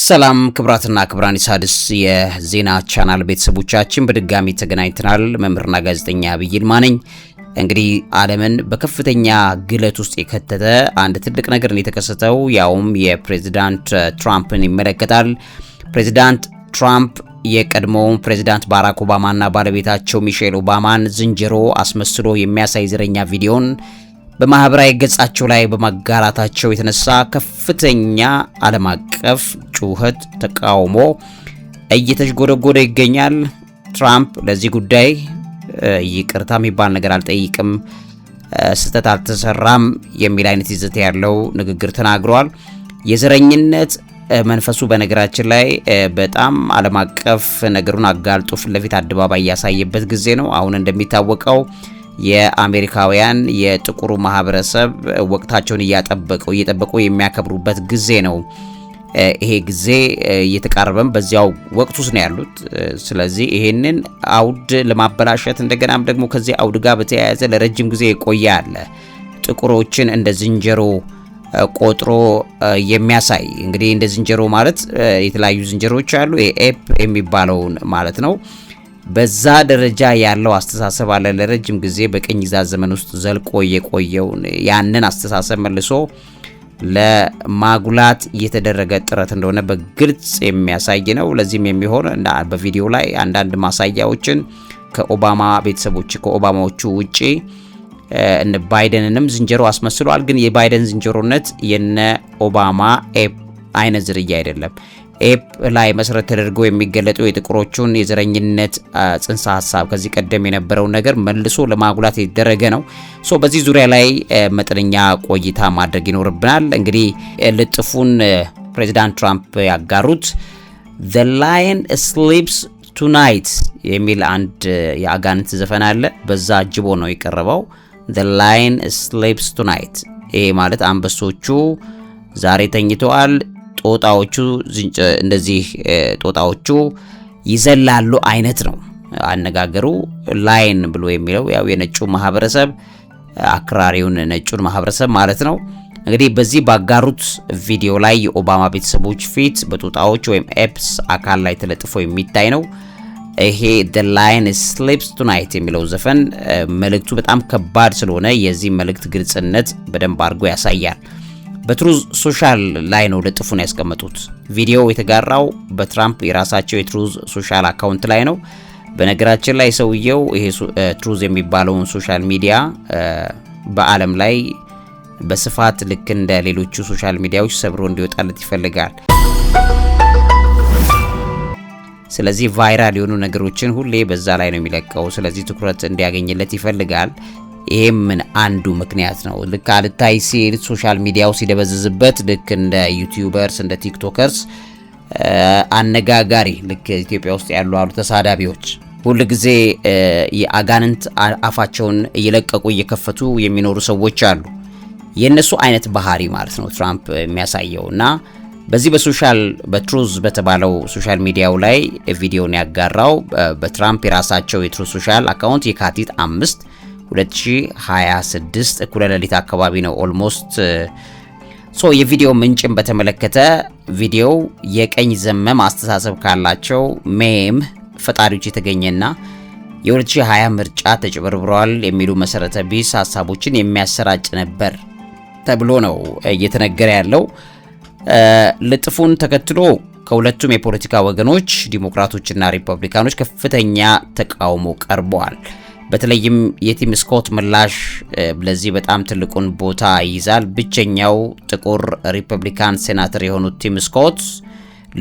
ሰላም ክብራትና ክብራን ኢሳድስ የዜና ቻናል ቤተሰቦቻችን በድጋሚ ተገናኝተናል። መምህርና ጋዜጠኛ ዐቢይ ይልማ ነኝ። እንግዲህ ዓለምን በከፍተኛ ግለት ውስጥ የከተተ አንድ ትልቅ ነገር ነው የተከሰተው። ያውም የፕሬዝዳንት ትራምፕን ይመለከታል። ፕሬዝዳንት ትራምፕ የቀድሞውን ፕሬዝዳንት ባራክ ኦባማና ባለቤታቸው ሚሼል ኦባማን ዝንጀሮ አስመስሎ የሚያሳይ ዘረኛ ቪዲዮን በማህበራዊ ገጻቸው ላይ በማጋራታቸው የተነሳ ከፍተኛ ዓለም አቀፍ ጩኸት፣ ተቃውሞ እየተሽጎደጎደ ይገኛል። ትራምፕ ለዚህ ጉዳይ ይቅርታ የሚባል ነገር አልጠይቅም፣ ስህተት አልተሰራም የሚል አይነት ይዘት ያለው ንግግር ተናግረዋል። የዘረኝነት መንፈሱ በነገራችን ላይ በጣም ዓለም አቀፍ ነገሩን አጋልጦ ፊት ለፊት አደባባይ ያሳየበት ጊዜ ነው። አሁን እንደሚታወቀው የአሜሪካውያን የጥቁሩ ማህበረሰብ ወቅታቸውን እየጠበቁ የሚያከብሩበት ጊዜ ነው። ይሄ ጊዜ እየተቃረበም በዚያው ወቅት ውስጥ ነው ያሉት። ስለዚህ ይሄንን አውድ ለማበላሸት እንደገናም ደግሞ ከዚህ አውድ ጋር በተያያዘ ለረጅም ጊዜ የቆየ አለ። ጥቁሮችን እንደ ዝንጀሮ ቆጥሮ የሚያሳይ እንግዲህ እንደ ዝንጀሮ ማለት የተለያዩ ዝንጀሮች አሉ። ኤፕ የሚባለውን ማለት ነው። በዛ ደረጃ ያለው አስተሳሰብ አለ። ለረጅም ጊዜ በቅኝ ግዛት ዘመን ውስጥ ዘልቆ የቆየውን ያንን አስተሳሰብ መልሶ ለማጉላት የተደረገ ጥረት እንደሆነ በግልጽ የሚያሳይ ነው። ለዚህም የሚሆን በቪዲዮ ላይ አንዳንድ ማሳያዎችን ከኦባማ ቤተሰቦች ከኦባማዎቹ ውጪ እነ ባይደንንም ዝንጀሮ አስመስሏል። ግን የባይደን ዝንጀሮነት የነ ኦባማ ኤፕ አይነት ዝርያ አይደለም። ኤፕ ላይ መሰረት ተደርገው የሚገለጠው የጥቁሮቹን የዘረኝነት ጽንሰ ሐሳብ ከዚህ ቀደም የነበረውን ነገር መልሶ ለማጉላት የተደረገ ነው። በዚህ ዙሪያ ላይ መጠነኛ ቆይታ ማድረግ ይኖርብናል። እንግዲህ ልጥፉን ፕሬዚዳንት ትራምፕ ያጋሩት The Lion Sleeps Tonight የሚል አንድ የአጋንንት ዘፈን አለ። በዛ አጅቦ ነው የቀረበው። The Lion Sleeps Tonight ይሄ ማለት አንበሶቹ ዛሬ ተኝተዋል፣ ጦጣዎቹ እንደዚህ ጦጣዎቹ ይዘላሉ አይነት ነው አነጋገሩ። ላይን ብሎ የሚለው ያው የነጩ ማህበረሰብ አክራሪውን ነጩን ማህበረሰብ ማለት ነው። እንግዲህ በዚህ ባጋሩት ቪዲዮ ላይ የኦባማ ቤተሰቦች ፊት በጦጣዎች ወይም ኤፕስ አካል ላይ ተለጥፎ የሚታይ ነው። ይሄ The Lion Sleeps Tonight የሚለው ዘፈን መልእክቱ በጣም ከባድ ስለሆነ የዚህ መልእክት ግልጽነት በደንብ አድርጎ ያሳያል። በትሩዝ ሶሻል ላይ ነው ልጥፉን ያስቀመጡት። ቪዲዮው የተጋራው በትራምፕ የራሳቸው የትሩዝ ሶሻል አካውንት ላይ ነው። በነገራችን ላይ ሰውየው ይሄ ትሩዝ የሚባለውን ሶሻል ሚዲያ በዓለም ላይ በስፋት ልክ እንደ ሌሎቹ ሶሻል ሚዲያዎች ሰብሮ እንዲወጣለት ይፈልጋል። ስለዚህ ቫይራል የሆኑ ነገሮችን ሁሌ በዛ ላይ ነው የሚለቀው። ስለዚህ ትኩረት እንዲያገኝለት ይፈልጋል። ይሄም አንዱ ምክንያት ነው። ልክ አልታይ ሲል ሶሻል ሚዲያው ሲደበዝዝበት ልክ እንደ ዩቲዩበርስ እንደ ቲክቶከርስ አነጋጋሪ ልክ ኢትዮጵያ ውስጥ ያሉ ተሳዳቢዎች ሁሉ ጊዜ የአጋንንት አፋቸውን እየለቀቁ እየከፈቱ የሚኖሩ ሰዎች አሉ። የነሱ አይነት ባህሪ ማለት ነው ትራምፕ የሚያሳየውና በዚህ በትሩዝ በተባለው ሶሻል ሚዲያው ላይ ቪዲዮን ያጋራው በትራምፕ የራሳቸው የትሩዝ ሶሻል አካውንት የካቲት 5 2026 እኩለ ሌሊት አካባቢ ነው ኦልሞስት። የቪዲዮ ምንጭን በተመለከተ ቪዲዮው የቀኝ ዘመም አስተሳሰብ ካላቸው ሜም ፈጣሪዎች የተገኘና የ2020 ምርጫ ተጭበርብሯል የሚሉ መሰረተ ቢስ ሐሳቦችን የሚያሰራጭ ነበር ተብሎ ነው እየተነገረ ያለው። ልጥፉን ተከትሎ ከሁለቱም የፖለቲካ ወገኖች ዲሞክራቶችና ሪፐብሊካኖች ከፍተኛ ተቃውሞ ቀርበዋል። በተለይም የቲም ስኮት ምላሽ ለዚህ በጣም ትልቁን ቦታ ይይዛል። ብቸኛው ጥቁር ሪፐብሊካን ሴናተር የሆኑት ቲም ስኮት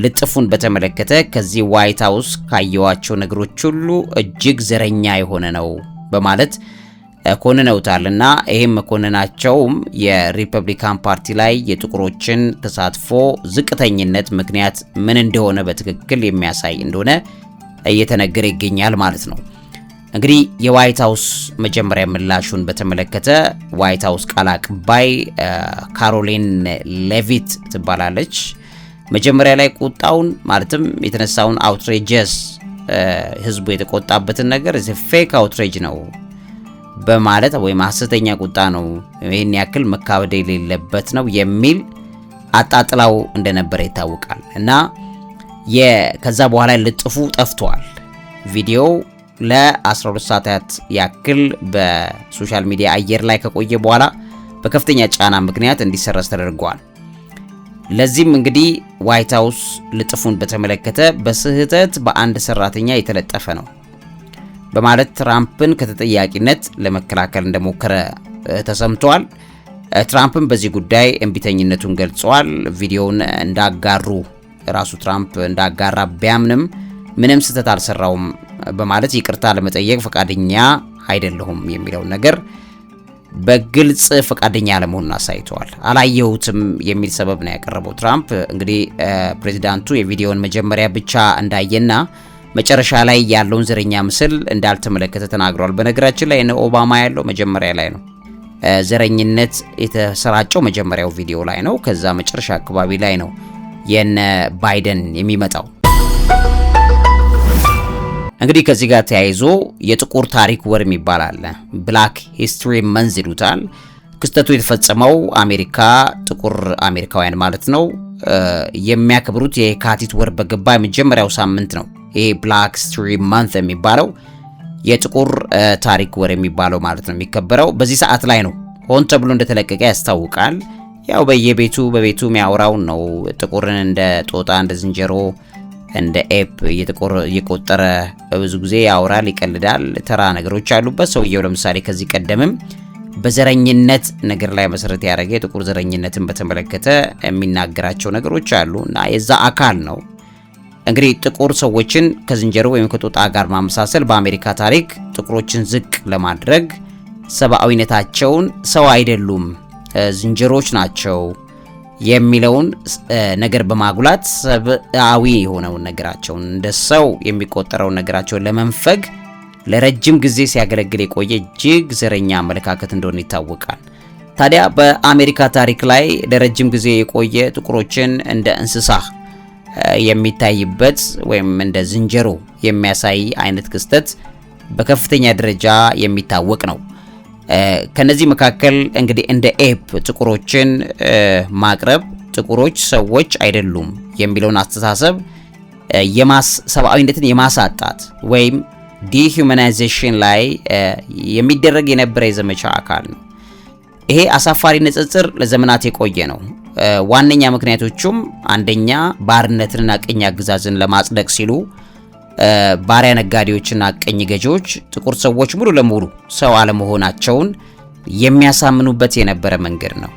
ልጥፉን በተመለከተ ከዚህ ዋይት ሃውስ ካየዋቸው ነገሮች ሁሉ እጅግ ዘረኛ የሆነ ነው በማለት ኮንነውታልና ይሄም መኮንናቸውም የሪፐብሊካን ፓርቲ ላይ የጥቁሮችን ተሳትፎ ዝቅተኝነት ምክንያት ምን እንደሆነ በትክክል የሚያሳይ እንደሆነ እየተነገረ ይገኛል ማለት ነው። እንግዲህ የዋይት ሃውስ መጀመሪያ ምላሹን በተመለከተ ዋይት ሃውስ ቃል አቀባይ ካሮሊን ሌቪት ትባላለች። መጀመሪያ ላይ ቁጣውን ማለትም የተነሳውን አውትሬጀስ ህዝቡ የተቆጣበትን ነገር ፌክ አውትሬጅ ነው በማለት ወይም ሐሰተኛ ቁጣ ነው፣ ይሄን ያክል መካበድ የሌለበት ነው የሚል አጣጥላው እንደነበረ ይታወቃል። እና ከዛ በኋላ ልጥፉ ጠፍቷል። ቪዲዮው ለ12 ሰዓታት ያክል በሶሻል ሚዲያ አየር ላይ ከቆየ በኋላ በከፍተኛ ጫና ምክንያት እንዲሰረዝ ተደርጓል። ለዚህም እንግዲህ ዋይት ሃውስ ልጥፉን በተመለከተ በስህተት በአንድ ሰራተኛ የተለጠፈ ነው በማለት ትራምፕን ከተጠያቂነት ለመከላከል እንደሞከረ ተሰምቷል። ትራምፕን በዚህ ጉዳይ እምቢተኝነቱን ገልጿል። ቪዲዮውን እንዳጋሩ ራሱ ትራምፕ እንዳጋራ ቢያምንም ምንም ስህተት አልሰራውም በማለት ይቅርታ ለመጠየቅ ፈቃደኛ አይደለሁም የሚለው ነገር በግልጽ ፈቃደኛ አለመሆኑን አሳይቷል። አላየሁትም የሚል ሰበብ ነው ያቀረበው ትራምፕ። እንግዲህ ፕሬዚዳንቱ የቪዲዮውን መጀመሪያ ብቻ እንዳየና መጨረሻ ላይ ያለውን ዘረኛ ምስል እንዳልተመለከተ ተናግሯል። በነገራችን ላይ እነ ኦባማ ያለው መጀመሪያ ላይ ነው። ዘረኝነት የተሰራጨው መጀመሪያው ቪዲዮ ላይ ነው። ከዛ መጨረሻ አካባቢ ላይ ነው የነ ባይደን የሚመጣው። እንግዲህ ከዚህ ጋር ተያይዞ የጥቁር ታሪክ ወር የሚባል አለ። ብላክ ሂስትሪ መንዝ ይሉታል። ክስተቱ የተፈጸመው አሜሪካ ጥቁር አሜሪካውያን ማለት ነው የሚያከብሩት የካቲት ወር በገባ የመጀመሪያው ሳምንት ነው። ይሄ ብላክ ሂስትሪ መንዝ የሚባለው የጥቁር ታሪክ ወር የሚባለው ማለት ነው የሚከበረው በዚህ ሰዓት ላይ ነው። ሆን ተብሎ እንደተለቀቀ ያስታውቃል። ያው በየቤቱ የሚያወራው ነው። ጥቁርን እንደ ጦጣ፣ እንደ ዝንጀሮ፣ እንደ ኤፕ እየቆጠረ ብዙ ጊዜ ያወራል፣ ይቀልዳል። ተራ ነገሮች አሉበት። ሰውየው ለምሳሌ ከዚህ ቀደምም በዘረኝነት ነገር ላይ መሰረት ያደረገ የጥቁር ዘረኝነትን በተመለከተ የሚናገራቸው ነገሮች አሉ እና የዛ አካል ነው። እንግዲህ ጥቁር ሰዎችን ከዝንጀሮ ወይም ከጦጣ ጋር ማመሳሰል በአሜሪካ ታሪክ ጥቁሮችን ዝቅ ለማድረግ ሰብአዊነታቸውን ሰው አይደሉም ዝንጀሮች ናቸው የሚለውን ነገር በማጉላት ሰብአዊ የሆነውን ነገራቸውን እንደ ሰው የሚቆጠረውን ነገራቸውን ለመንፈግ ለረጅም ጊዜ ሲያገለግል የቆየ እጅግ ዘረኛ አመለካከት እንደሆነ ይታወቃል። ታዲያ በአሜሪካ ታሪክ ላይ ለረጅም ጊዜ የቆየ ጥቁሮችን እንደ እንስሳ የሚታይበት ወይም እንደ ዝንጀሮ የሚያሳይ አይነት ክስተት በከፍተኛ ደረጃ የሚታወቅ ነው። ከነዚህ መካከል እንግዲህ እንደ ኤፕ ጥቁሮችን ማቅረብ ጥቁሮች ሰዎች አይደሉም የሚለውን አስተሳሰብ ሰብአዊነትን የማሳጣት ወይም ዲሁማናይዜሽን ላይ የሚደረግ የነበረ የዘመቻ አካል ነው። ይሄ አሳፋሪ ንጽጽር ለዘመናት የቆየ ነው። ዋነኛ ምክንያቶቹም አንደኛ ባርነትንና ቅኝ አገዛዝን ለማጽደቅ ሲሉ ባሪያ ነጋዴዎችና ቅኝ ገዢዎች ጥቁር ሰዎች ሙሉ ለሙሉ ሰው አለመሆናቸውን የሚያሳምኑበት የነበረ መንገድ ነው።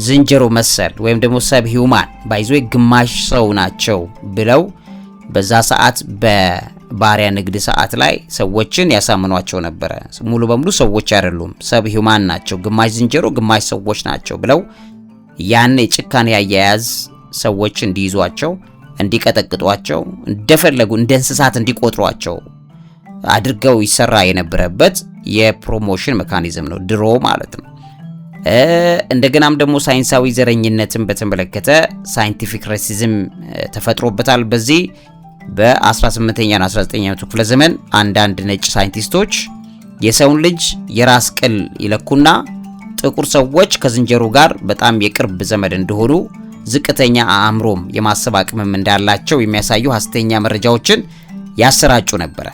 ዝንጀሮ መሰል ወይም ደግሞ ሰብ ሂውማን ባይዞ ግማሽ ሰው ናቸው ብለው በዛ ሰዓት በባሪያ ንግድ ሰዓት ላይ ሰዎችን ያሳምኗቸው ነበረ። ሙሉ በሙሉ ሰዎች አይደሉም፣ ሰብ ሂውማን ናቸው፣ ግማሽ ዝንጀሮ ግማሽ ሰዎች ናቸው ብለው ያን የጭካኔ አያያዝ ሰዎች እንዲይዟቸው እንዲቀጠቅጧቸው እንደፈለጉ እንደ እንስሳት እንዲቆጥሯቸው አድርገው ይሰራ የነበረበት የፕሮሞሽን ሜካኒዝም ነው ድሮ ማለት ነው። እንደገናም ደግሞ ሳይንሳዊ ዘረኝነትን በተመለከተ ሳይንቲፊክ ሬሲዝም ተፈጥሮበታል። በዚህ በ18ኛና 19ኛው ክፍለ ዘመን አንዳንድ ነጭ ሳይንቲስቶች የሰውን ልጅ የራስ ቅል ይለኩና ጥቁር ሰዎች ከዝንጀሮ ጋር በጣም የቅርብ ዘመድ እንደሆኑ ዝቅተኛ አእምሮም የማሰብ አቅምም እንዳላቸው የሚያሳዩ ሐሰተኛ መረጃዎችን ያሰራጩ ነበረ።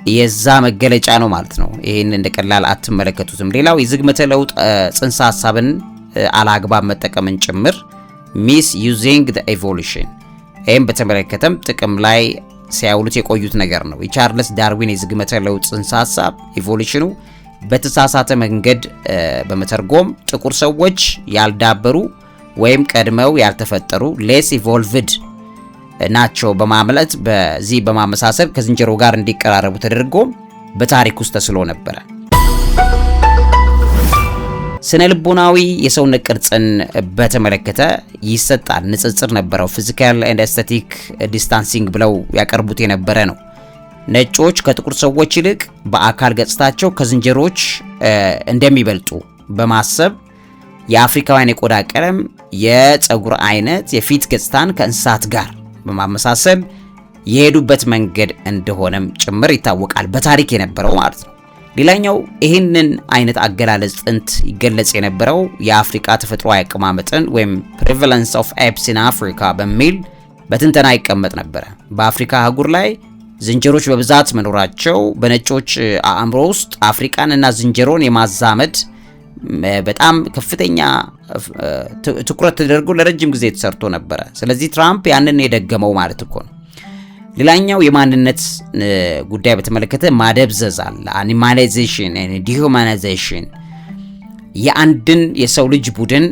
የዛ መገለጫ ነው ማለት ነው። ይሄን እንደቀላል አትመለከቱትም። ሌላው የዝግመተ ለውጥ ጽንሰ ሐሳብን አላግባብ መጠቀምን ጭምር ሚስ ዩዚንግ ዘ ኢቮሉሽን፣ ይሄን በተመለከተም ጥቅም ላይ ሲያውሉት የቆዩት ነገር ነው። የቻርልስ ዳርዊን የዝግመተ ለውጥ ጽንሰ ሐሳብ ኢቮሉሽኑ በተሳሳተ መንገድ በመተርጎም ጥቁር ሰዎች ያልዳበሩ ወይም ቀድመው ያልተፈጠሩ ሌስ ኢቮልቭድ ናቸው በማምለት በዚህ በማመሳሰብ ከዝንጀሮ ጋር እንዲቀራረቡ ተደርጎ በታሪክ ውስጥ ተስሎ ነበረ። ስነ ልቦናዊ የሰውነት ቅርጽን በተመለከተ ይሰጣል ንጽጽር ነበረው። ፊዚካል ኤንድ ኤስቴቲክ ዲስታንሲንግ ብለው ያቀርቡት የነበረ ነው። ነጮች ከጥቁር ሰዎች ይልቅ በአካል ገጽታቸው ከዝንጀሮች እንደሚበልጡ በማሰብ የአፍሪካውያን የቆዳ ቀለም፣ የፀጉር አይነት፣ የፊት ገጽታን ከእንስሳት ጋር በማመሳሰል የሄዱበት መንገድ እንደሆነም ጭምር ይታወቃል። በታሪክ የነበረው ማለት ነው። ሌላኛው ይህንን አይነት አገላለጽ ጥንት ይገለጽ የነበረው የአፍሪካ ተፈጥሯዊ አቀማመጥን ወይም prevalence of apes in Africa በሚል በትንተና ይቀመጥ ነበር። በአፍሪካ አህጉር ላይ ዝንጀሮች በብዛት መኖራቸው በነጮች አእምሮ ውስጥ አፍሪካን እና ዝንጀሮን የማዛመድ በጣም ከፍተኛ ትኩረት ተደርጎ ለረጅም ጊዜ ተሰርቶ ነበር። ስለዚህ ትራምፕ ያንን የደገመው ማለት እኮ ነው። ሌላኛው የማንነት ጉዳይ በተመለከተ ማደብዘዝ አለ። አኒማላይዜሽን ኤንድ ዲሁማናይዜሽን የአንድን የሰው ልጅ ቡድን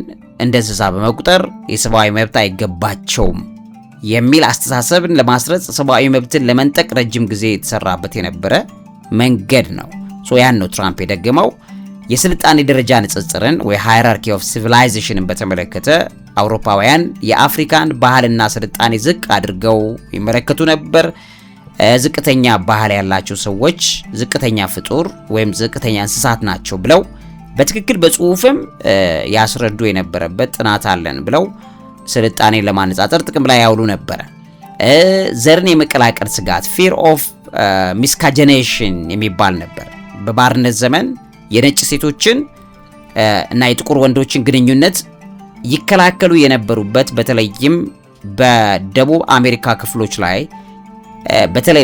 እንደ እንስሳ በመቁጠር የሰብአዊ መብት አይገባቸውም የሚል አስተሳሰብን ለማስረጽ ሰብአዊ መብትን ለመንጠቅ ረጅም ጊዜ የተሰራበት የነበረ መንገድ ነው። ያን ነው ትራምፕ የደገመው። የስልጣኔ ደረጃ ንጽጽርን ወይ ሃይራርኪ ኦፍ ሲቪላይዜሽንን በተመለከተ አውሮፓውያን የአፍሪካን ባህልና ስልጣኔ ዝቅ አድርገው ይመለከቱ ነበር። ዝቅተኛ ባህል ያላቸው ሰዎች ዝቅተኛ ፍጡር ወይም ዝቅተኛ እንስሳት ናቸው ብለው በትክክል በጽሁፍም ያስረዱ የነበረበት ጥናት አለን ብለው ስልጣኔን ለማነጻጸር ጥቅም ላይ ያውሉ ነበር። ዘርን የመቀላቀል ስጋት fear of miscegenation የሚባል ነበር። በባርነት ዘመን የነጭ ሴቶችን እና የጥቁር ወንዶችን ግንኙነት ይከላከሉ የነበሩበት በተለይም በደቡብ አሜሪካ ክፍሎች ላይ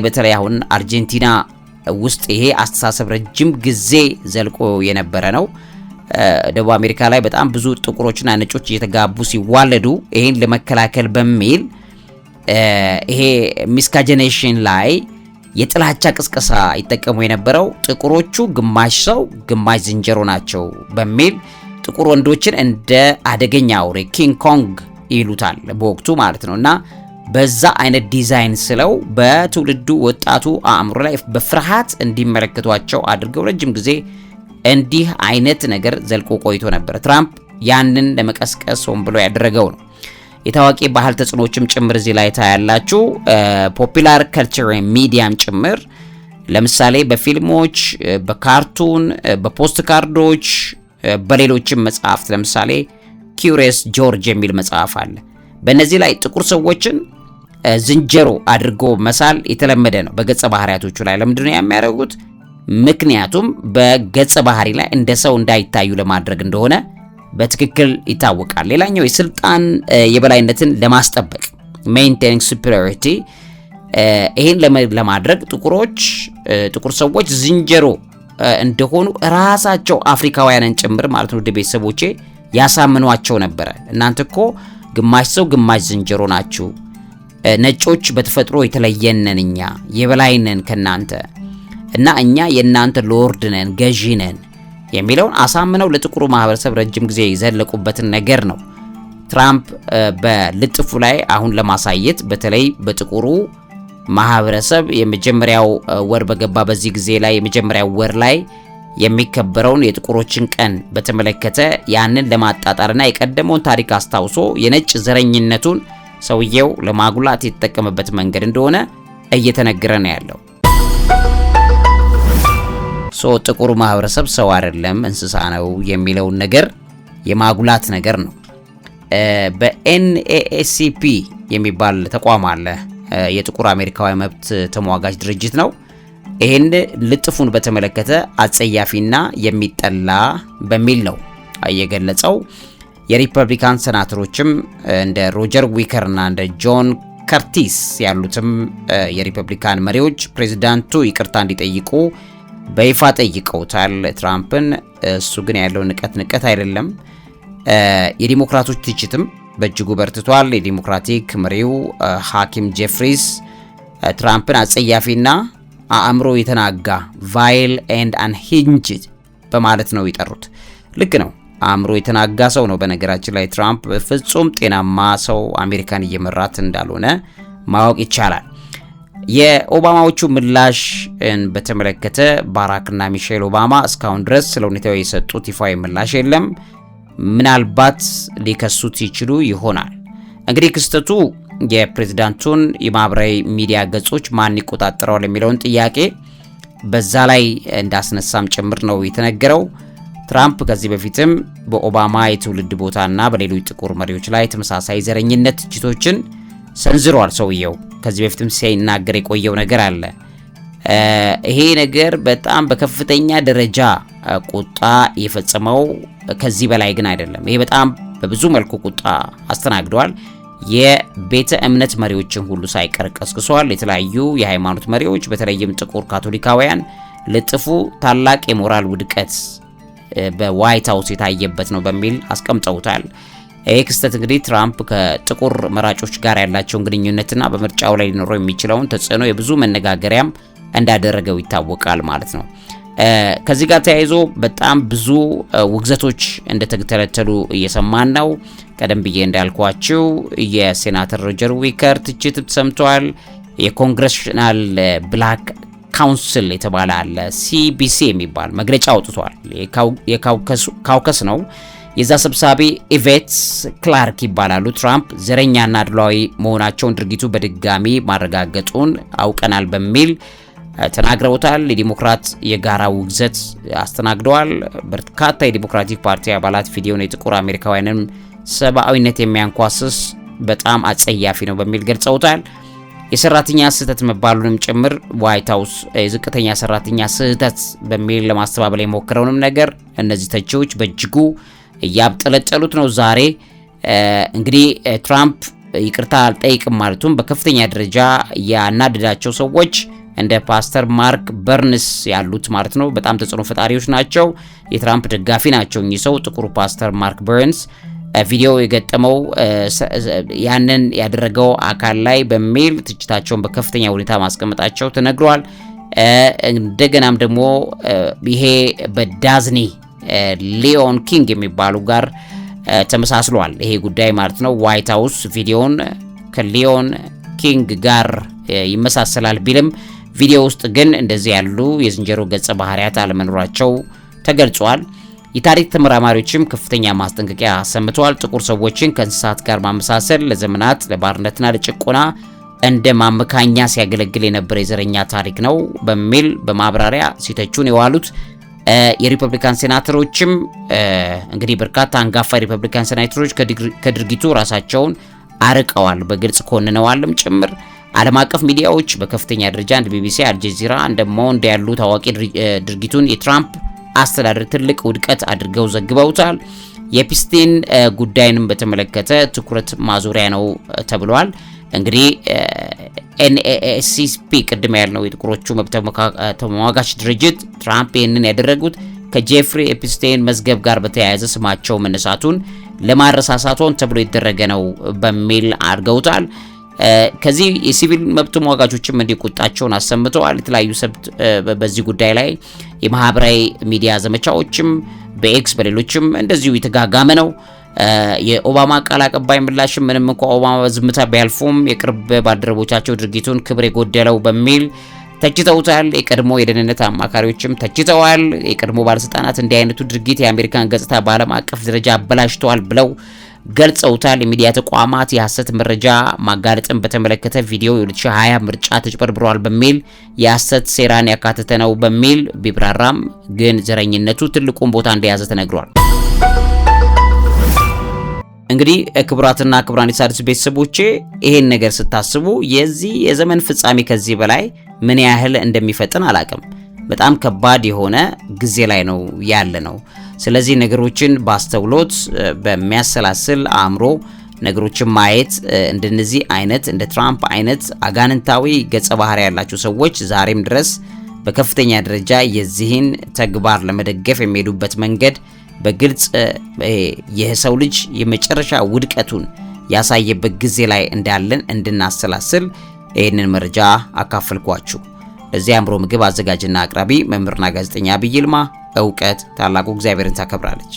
በተለይ አሁን አርጀንቲና ውስጥ ይሄ አስተሳሰብ ረጅም ጊዜ ዘልቆ የነበረ ነው። ደቡብ አሜሪካ ላይ በጣም ብዙ ጥቁሮችና ነጮች እየተጋቡ ሲዋለዱ ይሄን ለመከላከል በሚል ይሄ ሚስካጀኔሽን ላይ የጥላቻ ቅስቀሳ ይጠቀሙ የነበረው ጥቁሮቹ ግማሽ ሰው ግማሽ ዝንጀሮ ናቸው በሚል ጥቁር ወንዶችን እንደ አደገኛ አውሬ ኪንግ ኮንግ ይሉታል በወቅቱ ማለት ነውና በዛ አይነት ዲዛይን ስለው በትውልዱ ወጣቱ አእምሮ ላይ በፍርሃት እንዲመለከቷቸው አድርገው ረጅም ጊዜ እንዲህ አይነት ነገር ዘልቆ ቆይቶ ነበር። ትራምፕ ያንን ለመቀስቀስ ሆን ብሎ ያደረገው ነው። የታዋቂ ባህል ተጽዕኖችም ጭምር እዚህ ላይ ታያላችሁ። ፖፑላር ካልቸር ሚዲያም ጭምር ለምሳሌ በፊልሞች፣ በካርቱን፣ በፖስት ካርዶች፣ በሌሎችም መጽሐፍት ለምሳሌ ኪዩሪየስ ጆርጅ የሚል መጽሐፍ አለ። በእነዚህ ላይ ጥቁር ሰዎችን ዝንጀሮ አድርጎ መሳል የተለመደ ነው በገጸ ባህሪያቶቹ ላይ። ለምንድን ነው የሚያደርጉት? ምክንያቱም በገጸ ባህሪ ላይ እንደ ሰው እንዳይታዩ ለማድረግ እንደሆነ በትክክል ይታወቃል። ሌላኛው የስልጣን የበላይነትን ለማስጠበቅ maintaining superiority ይሄን ለማድረግ ጥቁር ሰዎች ዝንጀሮ እንደሆኑ ራሳቸው አፍሪካውያንን ጭምር ማለት ነው ቤተሰቦቼ ያሳምኗቸው ነበር። እናንተ እኮ ግማሽ ሰው ግማሽ ዝንጀሮ ናችሁ፣ ነጮች በተፈጥሮ የተለየነን፣ እኛ የበላይነን ከናንተ እና እኛ የናንተ ሎርድ ነን፣ ገዢ ነን የሚለውን አሳምነው ለጥቁሩ ማህበረሰብ ረጅም ጊዜ ይዘለቁበትን ነገር ነው ትራምፕ በልጥፉ ላይ አሁን ለማሳየት በተለይ በጥቁሩ ማህበረሰብ የመጀመሪያው ወር በገባ በዚህ ጊዜ ላይ የመጀመሪያው ወር ላይ የሚከበረውን የጥቁሮችን ቀን በተመለከተ ያንን ለማጣጣርና የቀደመውን ታሪክ አስታውሶ የነጭ ዘረኝነቱን ሰውየው ለማጉላት የተጠቀመበት መንገድ እንደሆነ እየተነገረ ነው ያለው። ጥቁሩ ማህበረሰብ ሰው አይደለም እንስሳ ነው የሚለውን ነገር የማጉላት ነገር ነው። በኤንኤኤሲፒ የሚባል ተቋም አለ፣ የጥቁር አሜሪካዊ መብት ተሟጋች ድርጅት ነው። ይሄን ልጥፉን በተመለከተ አጸያፊና የሚጠላ በሚል ነው የገለጸው። የሪፐብሊካን ሴናተሮችም እንደ ሮጀር ዊከርና እንደ ጆን ከርቲስ ያሉትም የሪፐብሊካን መሪዎች ፕሬዝዳንቱ ይቅርታ እንዲጠይቁ በይፋ ጠይቀውታል ትራምፕን። እሱ ግን ያለው ንቀት አይደለም። የዲሞክራቶች ትችትም በእጅጉ በርትቷል። የዲሞክራቲክ መሪው ሐኪም ጄፍሪስ ትራምፕን አጸያፊና አእምሮ የተናጋ ቫይል ኤንድ አንሂንጅድ በማለት ነው የጠሩት። ልክ ነው፣ አእምሮ የተናጋ ሰው ነው። በነገራችን ላይ ትራምፕ ፍጹም ጤናማ ሰው አሜሪካን እየመራት እንዳልሆነ ማወቅ ይቻላል። የኦባማዎቹ ምላሽን በተመለከተ ባራክና ሚሼል ኦባማ እስካሁን ድረስ ስለ ሁኔታው የሰጡት ይፋዊ ምላሽ የለም። ምናልባት ሊከሱት ይችሉ ይሆናል። እንግዲህ ክስተቱ የፕሬዝዳንቱን የማህበራዊ ሚዲያ ገጾች ማን ይቆጣጠረዋል የሚለውን ጥያቄ በዛ ላይ እንዳስነሳም ጭምር ነው የተነገረው። ትራምፕ ከዚህ በፊትም በኦባማ የትውልድ ቦታና በሌሎች ጥቁር መሪዎች ላይ ተመሳሳይ ዘረኝነት ትችቶችን ሰንዝሯል። ሰውየው ከዚህ በፊትም ሲናገር የቆየው ነገር አለ። ይሄ ነገር በጣም በከፍተኛ ደረጃ ቁጣ የፈጸመው ከዚህ በላይ ግን አይደለም። ይሄ በጣም በብዙ መልኩ ቁጣ አስተናግዷል። የቤተ እምነት መሪዎችን ሁሉ ሳይቀር ቀስቅሷል። የተለያዩ የሃይማኖት መሪዎች በተለይም ጥቁር ካቶሊካውያን ልጥፉ ታላቅ የሞራል ውድቀት በዋይት ሃውስ የታየበት ነው በሚል አስቀምጠውታል። ይህ ክስተት እንግዲህ ትራምፕ ከጥቁር መራጮች ጋር ያላቸውን ግንኙነትና በምርጫው ላይ ሊኖረው የሚችለውን ተጽዕኖ የብዙ መነጋገሪያም እንዳደረገው ይታወቃል ማለት ነው። ከዚህ ጋር ተያይዞ በጣም ብዙ ውግዘቶች እንደተተለተሉ እየሰማን ነው። ቀደም ብዬ እንዳልኳችሁ የሴናተር ሮጀር ዊከር ትችት ተሰምቷል። የኮንግሬሽናል ብላክ ካውንስል የተባለ አለ ሲቢሲ የሚባል መግለጫ አውጥቷል። የካውከስ ነው። የዛ ሰብሳቢ ኢቬት ክላርክ ይባላሉ። ትራምፕ ዘረኛና አድሏዊ መሆናቸውን ድርጊቱ በድጋሚ ማረጋገጡን አውቀናል በሚል ተናግረውታል። የዲሞክራት የጋራ ውግዘት አስተናግደዋል። በርካታ የዲሞክራቲክ ፓርቲ አባላት ቪዲዮን የጥቁር አሜሪካውያንን ሰብአዊነት የሚያንኳስስ በጣም አጸያፊ ነው በሚል ገልጸውታል። የሰራተኛ ስህተት መባሉንም ጭምር ዋይት ሃውስ የዝቅተኛ ሰራተኛ ስህተት በሚል ለማስተባበል የሞከረውንም ነገር እነዚህ ተቺዎች በእጅጉ እያብጠለጠሉት ነው። ዛሬ እንግዲህ ትራምፕ ይቅርታ አልጠይቅም ማለቱም በከፍተኛ ደረጃ ያናደዳቸው ሰዎች እንደ ፓስተር ማርክ በርንስ ያሉት ማለት ነው በጣም ተጽዕኖ ፈጣሪዎች ናቸው። የትራምፕ ደጋፊ ናቸው እኚህ ሰው። ጥቁሩ ፓስተር ማርክ በርንስ ቪዲዮ የገጠመው ያንን ያደረገው አካል ላይ በሚል ትችታቸውን በከፍተኛ ሁኔታ ማስቀመጣቸው ተነግሯል። እንደገናም ደግሞ ይሄ በዳዝኒ ሊዮን ኪንግ የሚባሉ ጋር ተመሳስሏል ይሄ ጉዳይ ማለት ነው። ዋይት ሃውስ ቪዲዮን ከሊዮን ኪንግ ጋር ይመሳሰላል ቢልም ቪዲዮ ውስጥ ግን እንደዚህ ያሉ የዝንጀሮ ገጸ ባህሪያት አለመኖራቸው ተገልጿል። የታሪክ ተመራማሪዎችም ከፍተኛ ማስጠንቀቂያ ሰምተዋል። ጥቁር ሰዎችን ከእንስሳት ጋር ማመሳሰል ለዘመናት ለባርነትና ለጭቆና እንደ ማመካኛ ሲያገለግል የነበረ የዘረኛ ታሪክ ነው በሚል በማብራሪያ ሲተቹን የዋሉት የሪፐብሊካን ሴናተሮችም እንግዲህ በርካታ አንጋፋ የሪፐብሊካን ሴናተሮች ከድርጊቱ ራሳቸውን አርቀዋል፣ በግልጽ ኮንነዋልም ጭምር። ዓለም አቀፍ ሚዲያዎች በከፍተኛ ደረጃ እንደ ቢቢሲ፣ አልጀዚራ፣ እንደ ሞንድ ያሉ ታዋቂ ድርጊቱን የትራምፕ አስተዳደር ትልቅ ውድቀት አድርገው ዘግበውታል። የኤፕስቲን ጉዳይንም በተመለከተ ትኩረት ማዞሪያ ነው ተብሏል። እንግዲህ ኤንኤኤሲፒ ቅድም ያልነው የጥቁሮቹ መብት ተሟጋች ድርጅት ትራምፕ ይህንን ያደረጉት ከጄፍሪ ኤፕስቲን መዝገብ ጋር በተያያዘ ስማቸው መነሳቱን ለማረሳሳቶን ተብሎ የተደረገ ነው በሚል አድርገውታል። ከዚህ የሲቪል መብት ተሟጋቾችም እንዲቆጣቸውን አሰምተዋል። የተለያዩ ሰብት በዚህ ጉዳይ ላይ የማህበራዊ ሚዲያ ዘመቻዎችም በኤክስ በሌሎችም እንደዚሁ የተጋጋመ ነው። የኦባማ ቃል አቀባይ ምላሽም ምንም እንኳን ኦባማ በዝምታ ቢያልፉም የቅርብ ባልደረቦቻቸው ድርጊቱን ክብር የጎደለው በሚል ተችተውታል። የቀድሞ የደህንነት አማካሪዎችም ተችተዋል። የቀድሞ ባለስልጣናት እንዲህ አይነቱ ድርጊት የአሜሪካን ገጽታ በዓለም አቀፍ ደረጃ አበላሽተዋል ብለው ገልጸውታል። የሚዲያ ተቋማት የሐሰት መረጃ ማጋለጥን በተመለከተ ቪዲዮ የ2020 ምርጫ ተጭበርብሯል በሚል የሐሰት ሴራን ያካተተ ነው በሚል ቢብራራም ግን ዘረኝነቱ ትልቁን ቦታ እንደያዘ ተነግሯል። እንግዲህ ክቡራትና ክቡራን የሣድስ ቤተሰቦቼ ይሄን ነገር ስታስቡ የዚህ የዘመን ፍጻሜ ከዚህ በላይ ምን ያህል እንደሚፈጥን አላቅም። በጣም ከባድ የሆነ ጊዜ ላይ ነው ያለ ነው። ስለዚህ ነገሮችን ባስተውሎት በሚያሰላስል አእምሮ ነገሮችን ማየት እንደነዚህ አይነት እንደ ትራምፕ አይነት አጋንንታዊ ገጸ ባህሪ ያላቸው ሰዎች ዛሬም ድረስ በከፍተኛ ደረጃ የዚህን ተግባር ለመደገፍ የሚሄዱበት መንገድ በግልጽ የሰው ልጅ የመጨረሻ ውድቀቱን ያሳየበት ጊዜ ላይ እንዳለን እንድናሰላስል ይህንን መረጃ አካፈልኳችሁ። ለዚህ አእምሮ ምግብ አዘጋጅና አቅራቢ መምህርና ጋዜጠኛ ዐቢይ ይልማ። እውቀት ታላቁ እግዚአብሔርን ታከብራለች።